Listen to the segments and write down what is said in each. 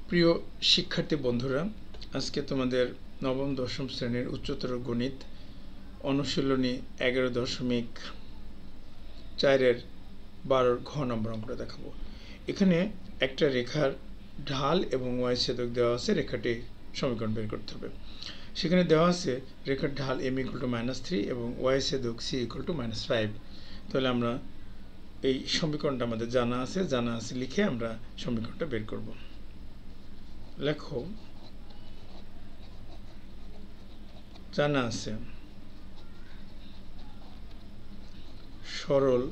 প্রিয় শিক্ষার্থী বন্ধুরা, আজকে তোমাদের নবম দশম শ্রেণীর উচ্চতর গণিত অনুশীলনী 11.4-এর 12 ঘ নম্বর অঙ্কটা দেখাবো। এখানে একটা রেখার ঢাল এবং ওয়াই ছেদক দেওয়া আছে, রেখাটি সমীকরণ বের করতে হবে। সেখানে দেওয়া আছে রেখার ঢাল m = -3 এবং ওয়াই ছেদক c = -5। তাহলে আমরা এই সমীকরণটা আমাদের জানা আছে লিখে আমরা সমীকরণটা বের করব। লেখো, জানা আছে সরল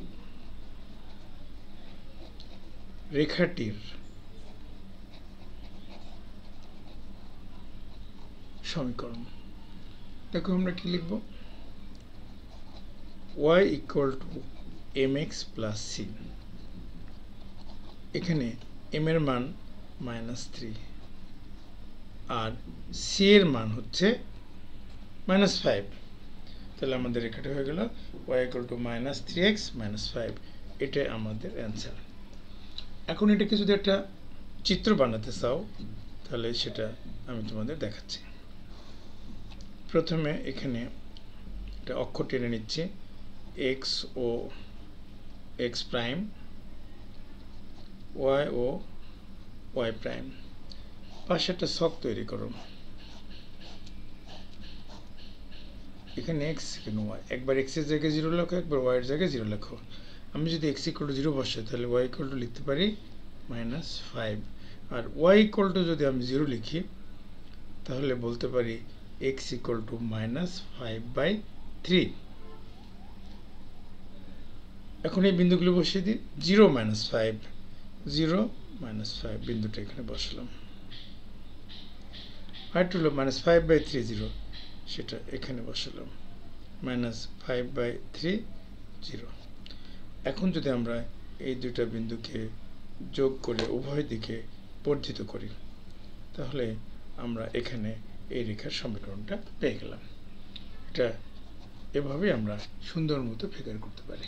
রেখাটির সমীকরণ। দেখো আমরা কি লিখব, y = mx + c। এখানে m এর মান -3 আর c এর মান হচ্ছে -5। তাহলে আমাদের রেখাটা হয়ে গেল y = -3x - 5। এটাই আমাদের অ্যান্সার। এখন এটাকে যদি একটা চিত্র বানাতে চাও তাহলে সেটা আমি তোমাদের দেখাচ্ছি। প্রথমে এখানে একটা অক্ষর টেনে নিচ্ছি, x ও x প্রাইম, y ও y প্রাইম। পাশে একটা ছক তৈরি করো, এখানে x এখানে y। একবার x এর জায়গায় 0 লেখো, একবার y এর জায়গায় 0 লেখো। আমি যদি x = 0 বসাই তাহলে y = লিখতে পারি -5, আর y = যদি আমি 0 লিখি তাহলে বলতে পারি x = -5/3। এখন এই বিন্দুগুলো বসিয়ে দিই, 0 -5 0 -5 বিন্দুটা এখানে বসালাম। আর হলো -5/3 0, সেটা এখানে বসালাম, -5/3 0। এখন যদি আমরা এই দুটো বিন্দুকে যোগ করে উভয় দিকে বর্ধিত করি তাহলে আমরা এখানে এই রেখার সমীকরণটা পেয়ে গেলাম। এটা এভাবে আমরা সুন্দর মতো ফিগার করতে পারি।